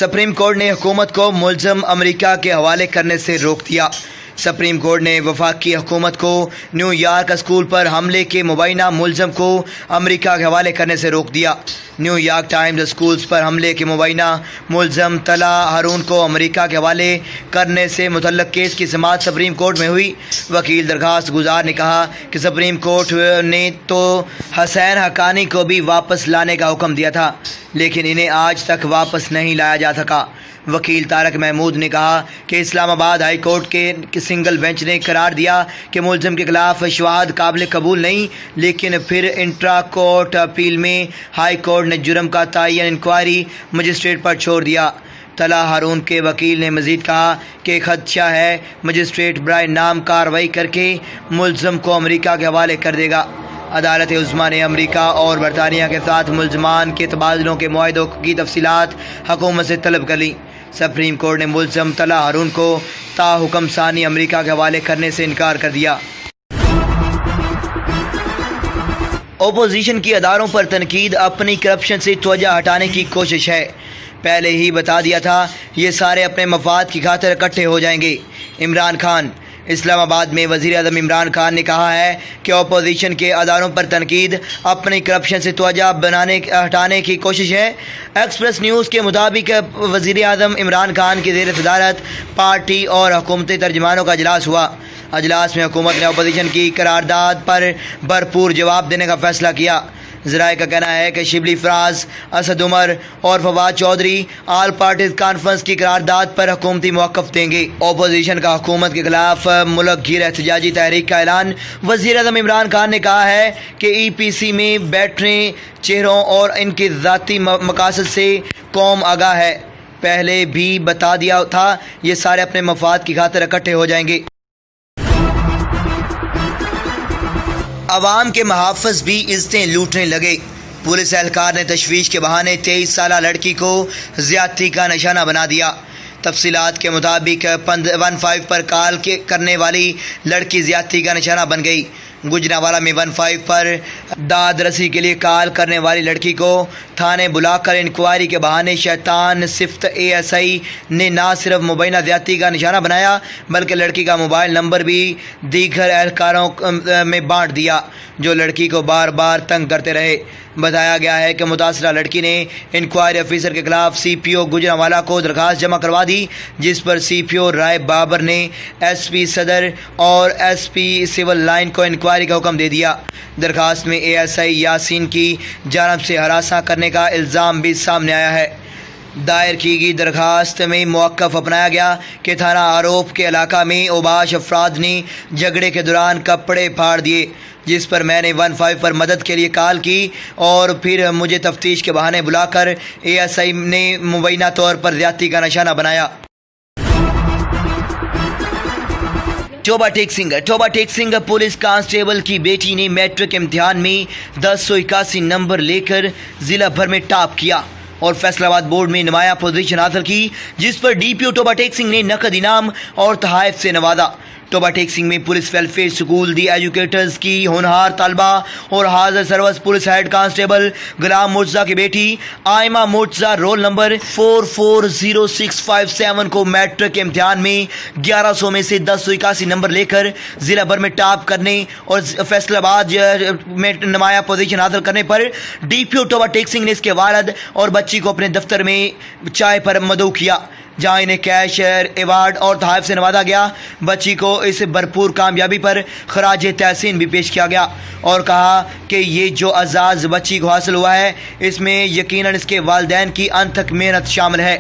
Supreme court نے حکومت کو ملزم امریکہ کے حوالے کرنے سے روک دیا۔ سپریم کورٹ نے وفاقی حکومت کو نیو یارک اسکول پر حملے کے مبینہ ملزم کو امریکہ کے حوالے کرنے سے روک دیا۔ نیو یارک ٹائمز اسکولز پر حملے کے مبینہ ملزم طلحہ ہارون کو امریکہ کے حوالے کرنے سے متعلق کیس کی سماعت سپریم کورٹ میں ہوئی۔ وکیل درخواست گزار نے کہا کہ سپریم کورٹ نے تو حسین حقانی کو بھی واپس لانے کا حکم دیا تھا، لیکن انہیں آج تک واپس نہیں لایا جا سکا۔ وکیل طارق محمود نے کہا کہ اسلام آباد ہائی کورٹ کے سنگل بینچ نے قرار دیا کہ ملزم کے خلاف شواہد قابل قبول نہیں، لیکن پھر انٹرا کورٹ اپیل میں ہائی کورٹ نے جرم کا تعین انکوائری مجسٹریٹ پر چھوڑ دیا۔ طلحہ ہارون کے وکیل نے مزید کہا کہ خدشہ ہے مجسٹریٹ برائے نام کارروائی کر کے ملزم کو امریکہ کے حوالے کر دے گا۔ عدالت عظمیٰ نے امریکہ اور برطانیہ کے ساتھ ملزمان کے تبادلوں کے معاہدوں کی تفصیلات حکومت سے طلب کر لی۔ سپریم کورٹ نے ملزم طلحہ ہارون کو تاحکم ثانی امریکہ کے حوالے کرنے سے انکار کر دیا۔ اپوزیشن کی اداروں پر تنقید اپنی کرپشن سے توجہ ہٹانے کی کوشش ہے۔ پہلے ہی بتا دیا تھا یہ سارے اپنے مفاد کی خاطر اکٹھے ہو جائیں گے۔ عمران خان۔ اسلام آباد میں وزیر اعظم عمران خان نے کہا ہے کہ اپوزیشن کے اداروں پر تنقید اپنی کرپشن سے توجہ ہٹانے کی کوشش ہے۔ ایکسپریس نیوز کے مطابق وزیر اعظم عمران خان کی زیر صدارت پارٹی اور حکومتی ترجمانوں کا اجلاس ہوا۔ اجلاس میں حکومت نے اپوزیشن کی قرارداد پر بھرپور جواب دینے کا فیصلہ کیا۔ ذرائع کا کہنا ہے کہ شبلی فراز، اسد عمر اور Fawad Chaudhry all parties conference کی قرارداد پر حکومتی موقف دیں گے۔ اپوزیشن کا حکومت کے خلاف ملک گیر احتجاجی تحریک کا اعلان۔ وزیر اعظم عمران خان نے کہا ہے کہ ای پی سی میں بیٹھنے چہروں اور ان کے ذاتی مقاصد سے قوم آگاہ ہے۔ پہلے بھی بتا دیا تھا یہ سارے اپنے مفاد کی خاطر اکٹھے ہو جائیں گے۔ عوام کے محافظ بھی عزتیں لوٹنے لگے۔ پولیس اہلکار نے تشویش کے بہانے 23 سالہ لڑکی کو زیادتی کا نشانہ بنا دیا۔ تفصیلات کے مطابق 15 پر کال کرنے والی لڑکی زیادتی کا نشانہ بن گئی۔ گجرانوالہ میں 15 پر داد رسی کے لیے کال کرنے والی لڑکی کو تھانے بلا کر انکوائری کے بہانے شیطان صفت اے ایس آئی نے نہ صرف مبینہ زیادتی کا نشانہ بنایا بلکہ لڑکی کا موبائل نمبر بھی دیگر اہلکاروں میں بانٹ دیا جو لڑکی کو بار بار تنگ کرتے رہے۔ بتایا گیا ہے کہ متاثرہ لڑکی نے انکوائری افیسر کے خلاف سی پی او گجرانوالہ کو درخواست جمع کروا دی، جس پر سی پی او رائے بابر نے ایس پی صدر اور ایس پی سول لائن کو انکوائری کا حکم دے دیا۔ درخواست میں اے ایس آئی یاسین کی جانب سے ہراساں کرنے کا الزام بھی سامنے آیا ہے۔ دائر کی گئی درخواست میں موقف اپنایا گیا کہ تھانہ آروپ کے علاقہ میں اوباش افراد نے جھگڑے کے دوران کپڑے پھاڑ دیے، جس پر میں نے 15 پر مدد کے لیے کال کی اور پھر مجھے تفتیش کے بہانے بلا کر اے ایس آئی نے مبینہ طور پر زیادتی کا نشانہ بنایا۔ ٹوبہ ٹیک سنگھ پولیس کانسٹیبل کی بیٹی نے میٹرک امتحان میں 1081 نمبر لے کر ضلع بھر میں ٹاپ کیا اور فیصل آباد بورڈ میں نمایاں پوزیشن حاصل کی، جس پر ڈی پی او ٹوبہ ٹیک سنگھ نے نقد انعام اور تحائف سے نوازا۔ ٹوبہ ٹیک سنگھ میں پولیس ویلفیئر اسکول دی ایجوکیٹرز کی ہونہار طالبہ اور حاضر service police head constable Ghulam Murtaza کی بیٹی آئمہ مرتضیٰ رول نمبر 440657 کو میٹرک امتحان میں 1100 میں سے 1081 نمبر لے کر ضلع بھر میں ٹاپ کرنے اور فیصل آباد میں نمایاں پوزیشن حاصل کرنے پر ڈی پی او ٹوبہ ٹیک سنگھ نے اس کے والد اور بچی کو اپنے دفتر میں چائے پر مدعو کیا، جہاں انہیں کیش ایوارڈ اور تحائف سے نوازا گیا۔ بچی کو اس بھرپور کامیابی پر خراج تحسین بھی پیش کیا گیا اور کہا کہ یہ جو اعزاز بچی کو حاصل ہوا ہے اس میں یقیناً اس کے والدین کی انتھک محنت شامل ہے۔